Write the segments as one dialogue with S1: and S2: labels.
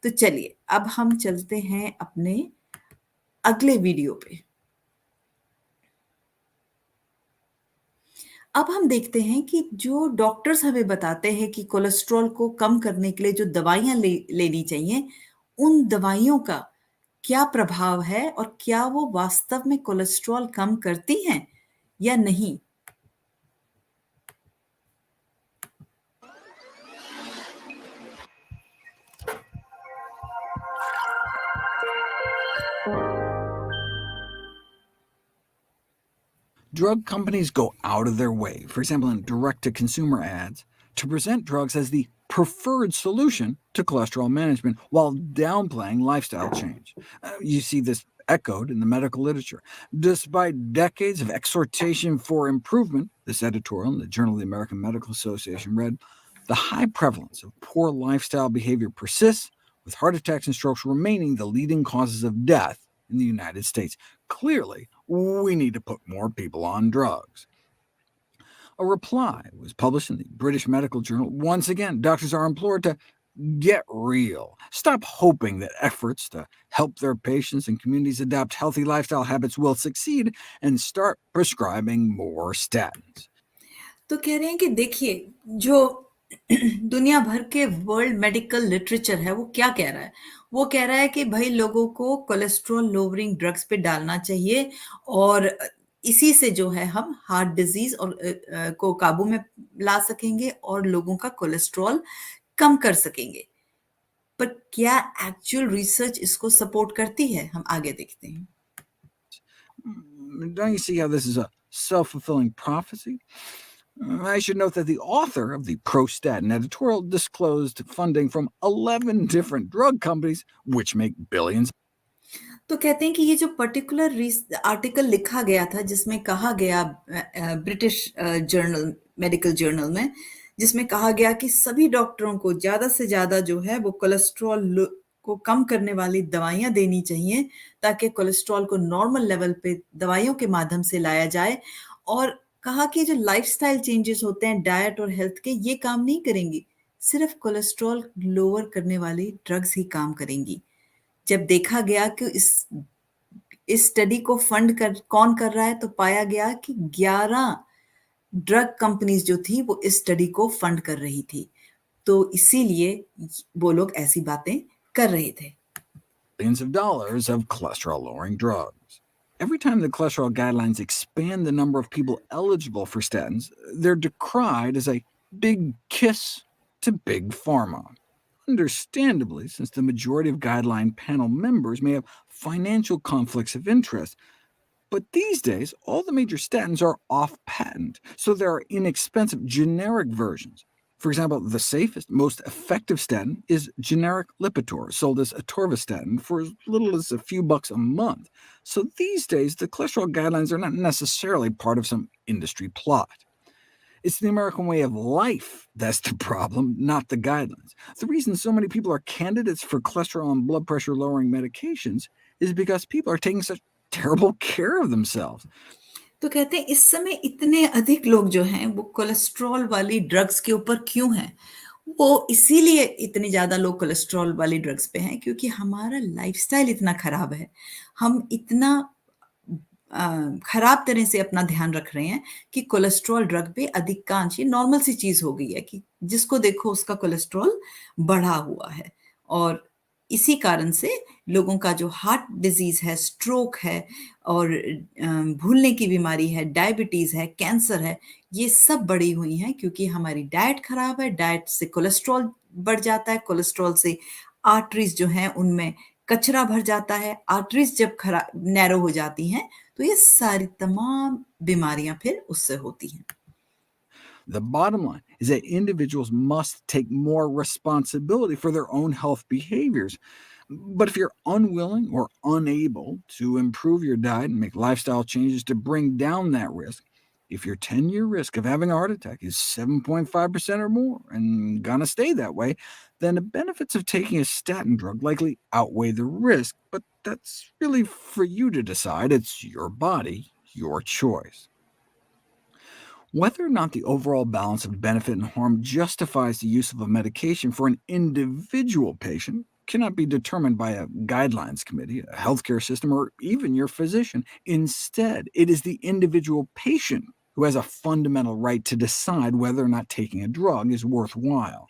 S1: तो चलिए, अब हम चलते हैं अपने अगले वीडियो पे। अब हम देखते हैं कि जो डॉक्टर्स हमें बताते हैं कि कोलेस्ट्रॉल को कम करने के लिए जो दवाइयाँ लेनी चाहिए, उन दवाइयों का क्या प्रभाव है और क्या वो वास्तव में कोलेस्ट्रॉल कम करती हैं या नहीं?
S2: Drug companies go out of their way, for example in direct-to-consumer ads, to present drugs as the preferred solution to cholesterol management while downplaying lifestyle change. You see this echoed in the medical literature. Despite decades of exhortation for improvement, this editorial in the Journal of the American Medical Association read, the high prevalence of poor lifestyle behavior persists, with heart attacks and strokes remaining the leading causes of death in the United States. Clearly, we need to put more people on drugs. A reply was published in the British Medical Journal. Once again, doctors are implored to get real. Stop hoping that efforts to help their patients and communities adopt healthy lifestyle habits will succeed, and start prescribing more statins.
S1: तो कह रहे हैं कि देखिए, जो दुनिया भर के वर्ल्ड मेडिकल लिटरेचर है, वो क्या कह रहा है? वो कह रहा है कि भई लोगों को कोलेस्ट्रॉल लोवरिंग ड्रग्स पे डालना चाहिए और इसी से जो है हम हार्ट डिज़ीज़ और को काबू में ला सकेंगे और लोगों का कोलेस्ट्रॉल कम कर सकेंगे। पर क्या एक्चुअल रिसर्च इसको सपोर्ट करती है? हम आगे देखते हैं।
S2: Don't you see how this is a self-fulfilling prophecy? I should note that the author of the pro-statin editorial disclosed funding from 11 different drug companies, which make billions.
S1: तो कहते हैं कि ये जो पर्टिकुलर आर्टिकल लिखा गया था जिसमें कहा गया ब्रिटिश जर्नल मेडिकल जर्नल में, जिसमें कहा गया कि सभी डॉक्टरों को ज़्यादा से ज़्यादा जो है वो कोलेस्ट्रॉल को कम करने वाली दवाइयाँ देनी चाहिए, ताकि कोलेस्ट्रॉल को नॉर्मल लेवल पे दवाइयों के माध्यम से लाया जाए, और कहा कि जो लाइफ़स्टाइल चेंजेस होते हैं डाइट और हेल्थ के, ये काम नहीं करेंगी, सिर्फ़ कोलेस्ट्रॉल लोअर करने वाली ड्रग्स ही काम करेंगी। जब देखा गया कि इस स्टडी को फंड कर कौन कर रहा है, तो पाया गया कि 11 ड्रग कंपनीज़ जो थी वो इस स्टडी को फंड कर रही थी। तो इसीलिए वो लोग ऐसी बातें कर रहे थे।
S2: Billions of dollars of cholesterol-lowering drugs. Every time the cholesterol guidelines expand the number of people eligible for statins, they're decried as a big kiss to big pharma. Understandably, since the majority of guideline panel members may have financial conflicts of interest. But these days, all the major statins are off patent, so there are inexpensive generic versions. For example, the safest, most effective statin is generic Lipitor, sold as atorvastatin for as little as a few bucks a month. So these days, the cholesterol guidelines are not necessarily part of some industry plot. It's the American way of life that's the problem, not the guidelines. The reason so many people are candidates for cholesterol and blood pressure lowering medications is because people are taking such terrible care of themselves.
S1: तो कहते हैं इस समय इतने अधिक लोग जो हैं वो कोलेस्ट्रॉल वाली ड्रग्स के ऊपर क्यों हैं? वो इसीलिए इतने ज़्यादा लोग कोलेस्ट्रॉल वाली ड्रग्स पे हैं क्योंकि हमारा लाइफ़स्टाइल इतना खराब है। हम इतना खराब तरह से अपना ध्यान रख रहे हैं कि कोलेस्ट्रॉल ड्रग पे अधिकांश ये नॉर्मल सी चीज़ हो गई है कि जिसको देखो उसका कोलेस्ट्रॉल बढ़ा हुआ है, और इसी कारण से लोगों का जो हार्ट डिज़ीज़ है, स्ट्रोक है और भूलने की बीमारी है, डायबिटीज़ है, कैंसर है, ये सब बढ़ी हुई हैं क्योंकि हमारी डाइट खराब है, डाइट से कोलेस्ट्रॉल बढ़ जाता है, कोलेस्ट्रॉल से आर्टरीज़ जो हैं उनमें कचरा भर जाता है, आर्टरीज़ जब नैरो हो जाती हैं, तो ये सारी तमाम बीमारियाँ फिर उससे होती हैं।
S2: The bottom line is that individuals must take more responsibility for their own health behaviors. But if you're unwilling or unable to improve your diet and make lifestyle changes to bring down that risk, if your 10-year risk of having a heart attack is 7.5% or more and gonna stay that way, then the benefits of taking a statin drug likely outweigh the risk. But that's really for you to decide. It's your body, your choice. Whether or not the overall balance of benefit and harm justifies the use of a medication for an individual patient cannot be determined by a guidelines committee, a healthcare system, or even your physician. Instead, it is the individual patient who has a fundamental right to decide whether or not taking a drug is worthwhile.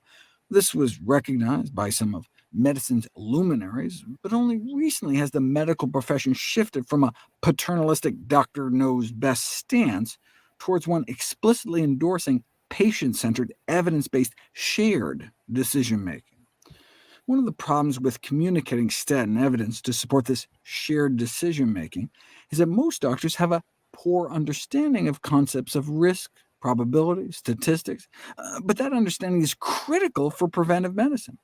S2: This was recognized by some of medicine's luminaries, but only recently has the medical profession shifted from a paternalistic doctor knows best stance towards one explicitly endorsing patient-centered, evidence-based, shared decision-making. One of the problems with communicating statin evidence to support this shared decision-making is that most doctors have a poor understanding of concepts of risk, probability, statistics, but that understanding is critical for preventive medicine.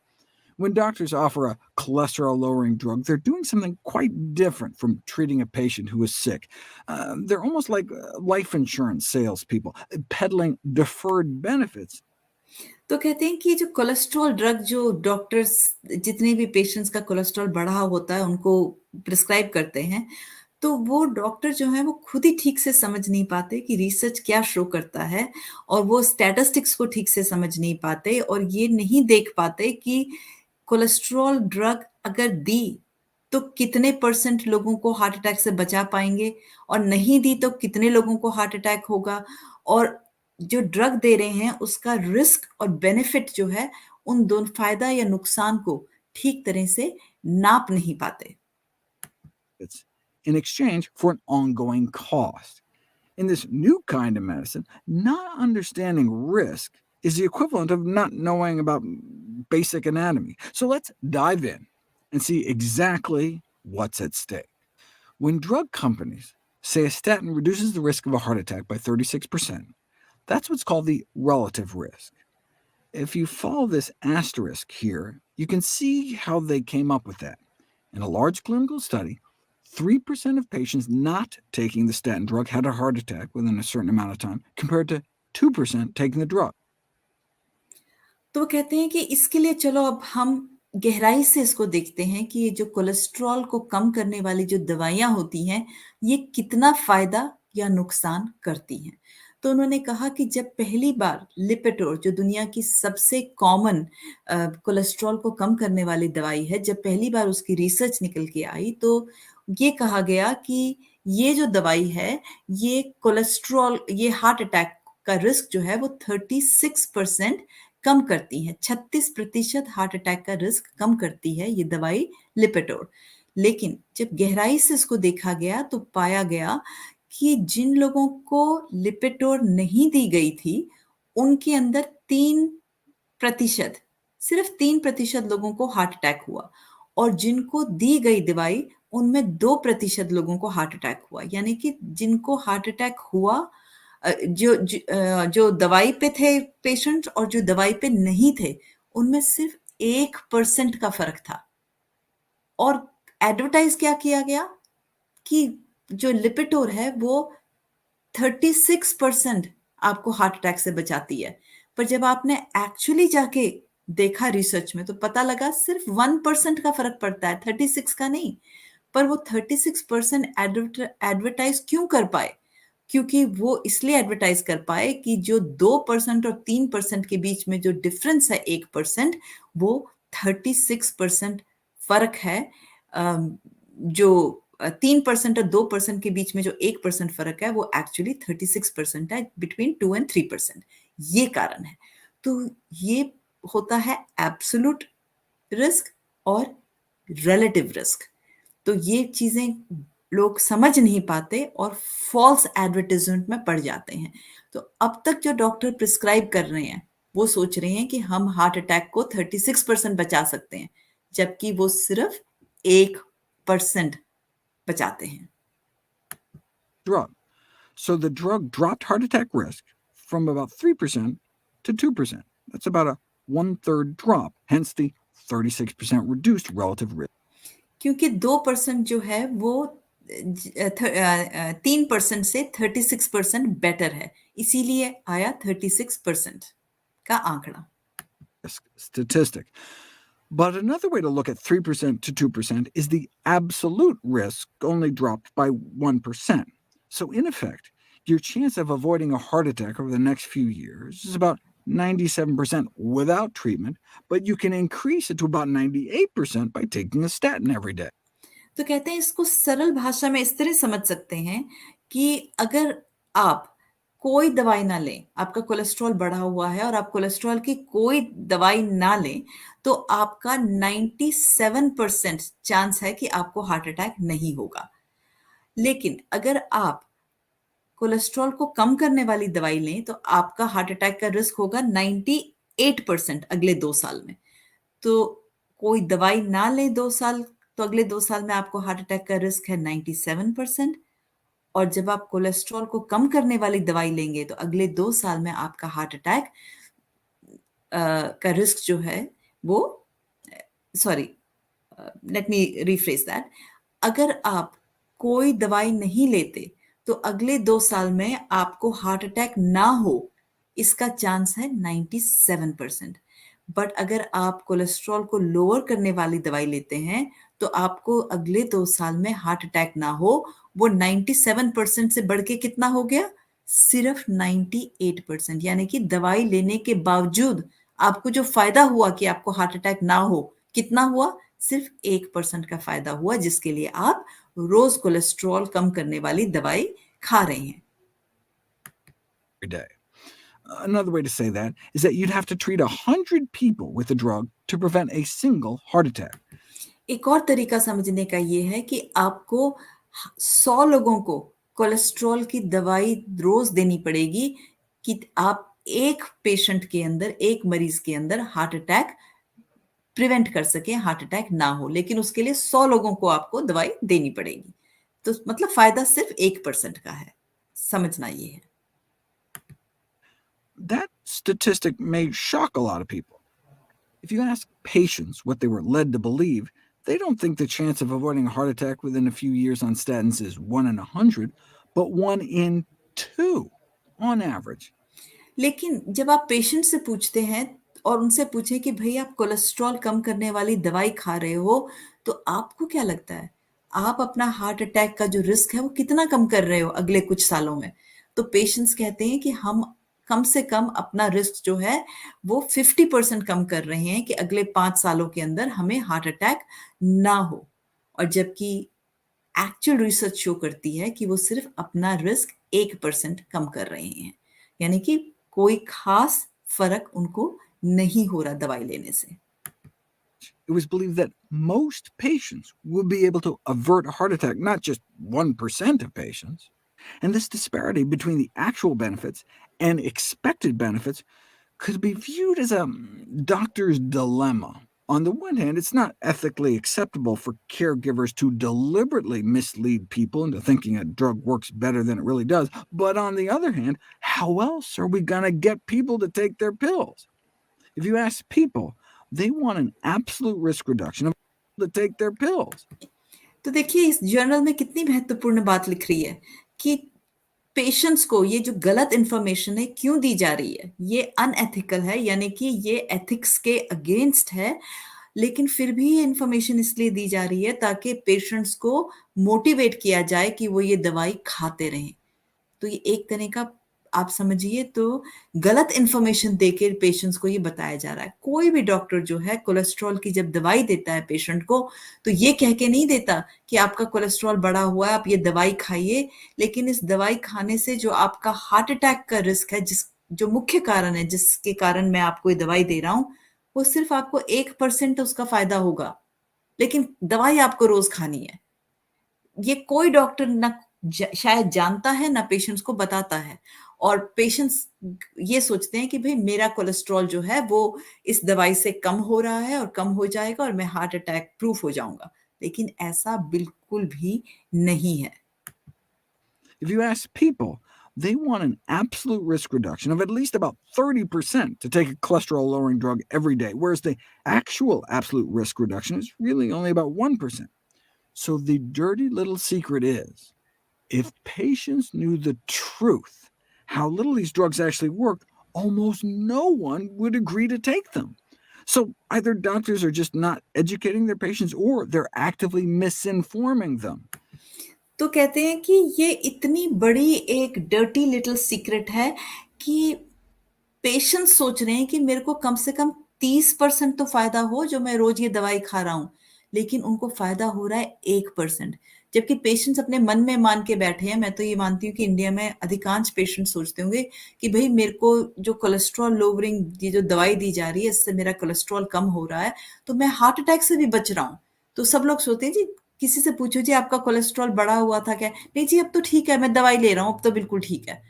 S2: When doctors offer a cholesterol-lowering drug, they're doing something quite different from treating a patient who is sick. They're almost like life insurance salespeople, peddling deferred benefits.
S1: तो कहते हैं कि जो cholesterol drug जो doctors जितने भी patients का cholesterol बढ़ा होता है उनको प्रिस्क्राइब करते हैं, तो वो डॉक्टर जो हैं वो खुद ही ठीक से समझ नहीं पाते कि रिसर्च क्या शो करता है, और वो स्टैटिस्टिक्स को ठीक से समझ नहीं पाते, और ये नहीं देख पाते कि कोलेस्ट्रॉल ड्रग अगर दी, तो कितने परसेंट लोगों को हार्ट अटैक से बचा पाएँगे, और नहीं दी तो कितने लोगों को हार्ट अटैक होगा, और जो ड्रग दे रहे हैं उसका रिस्क और बेनिफिट जो है, उन दोनों फ़ायदा या नुकसान को ठीक तरह से नाप नहीं पाते।
S2: It's in exchange for an ongoing cost. In this new kind of medicine, not understanding risk is the equivalent of not knowing about basic anatomy. So let's dive in and see exactly what's at stake. When drug companies say a statin reduces the risk of a heart attack by 36%, that's what's called the relative risk. If you follow this asterisk here, you can see how they came up with that. In a large clinical study, 3% of patients not taking the statin drug had a heart attack within a certain amount of time, compared to 2% taking the drug.
S1: तो वो कहते हैं कि इसके लिए चलो अब हम गहराई से इसको देखते हैं कि ये जो कोलेस्ट्रॉल को कम करने वाली जो दवाइयाँ होती हैं, ये कितना फ़ायदा या नुकसान करती हैं। तो उन्होंने कहा कि जब पहली बार लिपिटोर, जो दुनिया की सबसे कॉमन कोलेस्ट्रॉल को कम करने वाली दवाई है, जब पहली बार उसकी रिसर्च निकल के आई, तो ये कहा गया कि ये जो दवाई है, ये हार्ट अटैक का रिस्क जो है वो 36% कम करती है। 36% हार्ट अटैक का रिस्क कम करती है ये दवाई लिपिटोर। लेकिन जब गहराई से इसको देखा गया तो पाया गया कि जिन लोगों को लिपिटोर नहीं दी गई थी, उनके अंदर 3%, सिर्फ 3% लोगों को हार्ट अटैक हुआ, और जिनको दी गई दवाई, उनमें 2% लोगों को हार्ट अटैक हुआ। यानी कि जिनको हार्ट अटैक हुआ, जो दवाई पे थे पेशेंट और जो दवाई पे नहीं थे, उनमें सिर्फ 1% का फ़र्क था। और एडवर्टाइज़ क्या किया गया कि जो लिपिटोर है वो 36% आपको हार्ट अटैक से बचाती है। पर जब आपने एक्चुअली जाके देखा रिसर्च में, तो पता लगा सिर्फ 1% का फ़र्क पड़ता है, 36 का नहीं। पर वो 36% एडवर्टाइज़ क्यों कर पाए? क्योंकि वो इसलिए एडवर्टाइज़ कर पाए कि जो 2% और 3% के बीच में जो डिफ़रेंस है 1%, वो 36% फ़र्क है। जो 3% और 2% के बीच में जो 1% फ़र्क है, वो एक्चुअली 36% है, बिटवीन 2 एंड 3%। ये कारण है। तो ये होता है एब्सोल्यूट रिस्क और रिलेटिव रिस्क। तो ये चीज़ें लोग समझ नहीं पाते और फ़ॉल्स एडवर्टाइज़मेंट में पड़ जाते हैं। तो अब तक जो डॉक्टर प्रिस्क्राइब कर रहे हैं, वो सोच रहे हैं कि हम हार्ट अटैक को 36% बचा सकते हैं, जबकि वो सिर्फ 1% बचाते हैं।
S2: Drug. So the drug dropped heart attack risk from about 3% to 2%. That's about a one-third drop, hence the 36% reduced relative risk.
S1: क्योंकि 2% जो है वो 3% से 36% बेटर है, इसीलिए आया 36% का आंकड़ा।
S2: Statistic. But another way to look at 3% to 2% is the absolute risk only dropped by 1%. So in effect, Your chance of avoiding a heart attack over the next few years is about 97% without treatment, but you can increase it to about 98% by taking a statin every day.
S1: तो कहते हैं इसको सरल भाषा में इस तरह समझ सकते हैं कि अगर आप कोई दवाई ना लें, आपका कोलेस्ट्रॉल बढ़ा हुआ है और आप कोलेस्ट्रॉल की कोई दवाई ना लें, तो आपका 97% चांस है कि आपको हार्ट अटैक नहीं होगा। लेकिन अगर आप कोलेस्ट्रॉल को कम करने वाली दवाई लें, तो आपका हार्ट अटैक का रिस्क होगा 98% अगले 2 साल में। तो कोई दवाई ना लें 2 साल, तो अगले 2 साल में आपको हार्ट अटैक का रिस्क है 97%। और जब आप कोलेस्ट्रॉल को कम करने वाली दवाई लेंगे, तो अगले 2 साल में आपका हार्ट अटैक का रिस्क जो है वो sorry let me rephrase that. अगर आप कोई दवाई नहीं लेते, तो अगले 2 साल में आपको हार्ट अटैक ना हो, इसका चांस है 97%। बट अगर आप कोलेस्ट्रॉल को लोअर करने वाली दवाई लेते हैं, तो आपको अगले 2 साल में हार्ट अटैक ना हो, वो 97% से बढ़ के कितना हो गया? सिर्फ 98%। यानी कि दवाई लेने के बावजूद आपको जो फायदा हुआ कि आपको हार्ट अटैक ना हो, कितना हुआ? सिर्फ 1% का फायदा हुआ, जिसके लिए आप रोज कोलेस्ट्रॉल कम करने वाली दवाई खा रहे हैं।
S2: Every day. Another way to say that is that you'd have to treat 100 people with the drug to prevent a single heart attack.
S1: एक और तरीका समझने का ये है कि आपको 100 लोगों को कोलेस्ट्रॉल की दवाई रोज देनी पड़ेगी कि आप एक पेशेंट के अंदर, एक मरीज के अंदर हार्ट अटैक प्रिवेंट कर सके, हार्ट अटैक ना हो। लेकिन उसके लिए 100 लोगों को आपको दवाई देनी पड़ेगी। तो मतलब फायदा सिर्फ 1% का है। समझना ये है।
S2: That statistic may shock a lot of people. If you ask patients what they were led to believe, they don't think the chance of avoiding a heart attack within a few years on statins is 1 in 100, but 1 in 2 on average.
S1: लेकिन जब आप patient से पूछते हैं और उनसे पूछें कि भई आप कोलेस्ट्रॉल कम करने वाली दवाई खा रहे हो, तो आपको क्या लगता है? आप अपना हार्ट अटैक का जो रिस्क है वो कितना कम कर रहे हो अगले कुछ सालों में? तो पेशेंट्स कहते हैं कि हम कम से कम अपना रिस्क जो है वो 50% कम कर रहे हैं कि अगले 5 सालों के अंदर हमें हार्ट अटैक ना हो। और जबकि एक्चुअल रिसर्च शो करती है कि वो सिर्फ अपना रिस्क 1% कम कर रहे हैं। यानी कि कोई खास फर्क उनको नहीं हो रहा दवाई लेने से।
S2: It was believed that most patients would be able to avert a heart attack, not just 1% of patients. And this disparity between the actual benefits and expected benefits could be viewed as a doctor's dilemma. On the one hand, it's not ethically acceptable for caregivers to deliberately mislead people into thinking a drug works better than it really does. But on the other hand, how else are we going to get people to take their pills? If you ask people, they want an absolute risk reduction of to take their pills.
S1: तो देखिए इस journal में कितनी महत्वपूर्ण बात लिख रही है कि पेशेंट्स को ये जो गलत इंफॉर्मेशन है क्यों दी जा रही है, ये अनएथिकल है, यानी कि ये एथिक्स के अगेंस्ट है। लेकिन फिर भी ये इंफॉर्मेशन इसलिए दी जा रही है ताकि पेशेंट्स को मोटिवेट किया जाए कि वो ये दवाई खाते रहें। तो ये एक तरह का आप समझिए तो गलत इंफॉर्मेशन देके पेशेंट्स को ये बताया जा रहा है। कोई भी डॉक्टर जो है कोलेस्ट्रॉल की जब दवाई देता है पेशेंट को, तो ये कह के नहीं देता कि आपका कोलेस्ट्रॉल बढ़ा हुआ है, आप ये दवाई खाइए। लेकिन इस दवाई खाने से जो आपका हार्ट अटैक का रिस्क है, जो मुख्य कारण है जिसके कारण मैं आपको ये दवाई दे रहा हूँ, वो सिर्फ आपको 1% उसका फायदा होगा। लेकिन दवाई आपको रोज खानी है। ये कोई डॉक्टर ना शायद जानता है ना पेशेंट्स को बताता है। और पेशेंट्स ये सोचते हैं कि भाई मेरा कोलेस्ट्रॉल जो है वो इस दवाई से कम हो रहा है और कम हो जाएगा और मैं हार्ट अटैक प्रूफ हो जाऊंगा। लेकिन ऐसा बिल्कुल भी नहीं है।
S2: If you ask people, they want an absolute risk reduction of at least about 30% to take a cholesterol lowering drug every day, whereas the actual absolute risk reduction is really only about 1%. So the dirty little secret is, if patients knew the truth, how little these drugs actually work, almost no one would agree to take them. So either doctors are just not educating their patients or they're actively misinforming them.
S1: तो कहते हैं कि ये इतनी बड़ी एक dirty little secret है कि पेशेंट्स सोच रहे हैं कि मेरे को कम से कम 30% तो फायदा हो जो मैं रोज ये दवाई खा रहा हूं, लेकिन उनको फायदा हो रहा है 1%। जबकि पेशेंट्स अपने मन में मान के बैठे हैं, मैं तो ये मानती हूँ कि इंडिया में अधिकांश पेशेंट सोचते होंगे कि भाई मेरे को जो कोलेस्ट्रॉल लोवरिंग ये जो दवाई दी जा रही है इससे मेरा कोलेस्ट्रॉल कम हो रहा है, तो मैं हार्ट अटैक से भी बच रहा हूँ। तो सब लोग सोचते हैं जी, किसी से पूछो जी आपका कोलेस्ट्रॉल बढ़ा हुआ था क्या, नहीं जी अब तो ठीक है, मैं दवाई ले रहा हूँ, अब तो बिल्कुल ठीक है।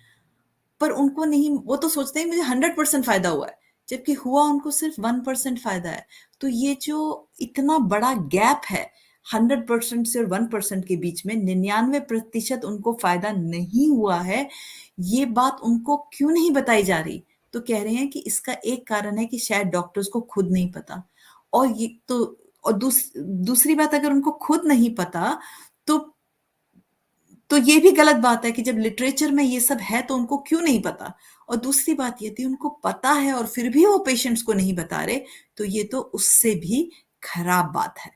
S1: पर उनको नहीं, वो तो सोचते हैं मुझे 100% फायदा हुआ है, जबकि हुआ उनको सिर्फ 1% फायदा है। तो ये जो इतना बड़ा गैप है 100% से और 1% के बीच में, 99% उनको फायदा नहीं हुआ है, ये बात उनको क्यों नहीं बताई जा रही? तो कह रहे हैं कि इसका एक कारण है कि शायद डॉक्टर्स को खुद नहीं पता। और ये तो, और दूसरी बात, अगर उनको खुद नहीं पता तो ये भी गलत बात है कि जब लिटरेचर में ये सब है तो उनको क्यों नहीं पता। और दूसरी बात ये थी, उनको पता है और फिर भी वो पेशेंट्स को नहीं बता रहे, तो ये तो उससे भी खराब बात है।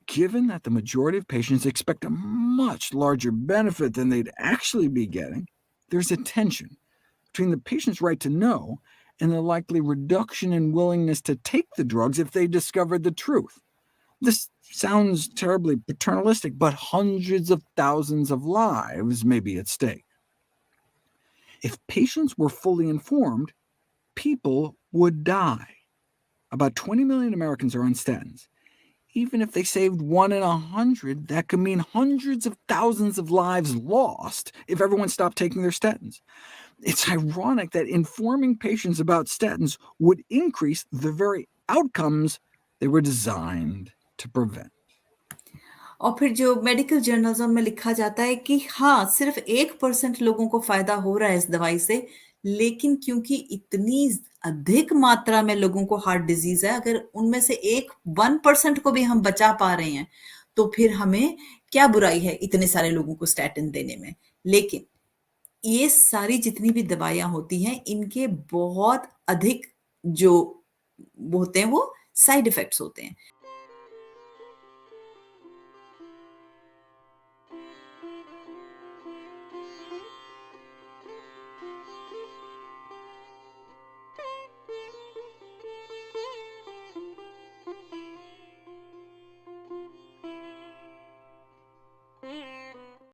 S2: Given that the majority of patients expect a much larger benefit than they'd actually be getting, there's a tension between the patient's right to know and the likely reduction in willingness to take the drugs if they discovered the truth. This sounds terribly paternalistic, but hundreds of thousands of lives may be at stake. If patients were fully informed, people would die. About 20 million Americans are on statins. Even if they saved 1 in 100, that could mean hundreds of thousands of lives lost if everyone stopped taking their statins. It's ironic that informing patients about statins would increase the very outcomes they were designed to prevent.
S1: और फिर जो medical journals में लिखा जाता है कि हाँ, सिर्फ 1% लोगों को फायदा हो रहा है इस दवाई से, लेकिन क्योंकि इतनी अधिक मात्रा में लोगों को हार्ट डिजीज है, अगर उनमें से 1% को भी हम बचा पा रहे हैं, तो फिर हमें क्या बुराई है इतने सारे लोगों को स्टैटिन देने में। लेकिन ये सारी जितनी भी दवाइयां होती हैं, इनके बहुत अधिक जो होते हैं वो साइड इफेक्ट्स होते हैं।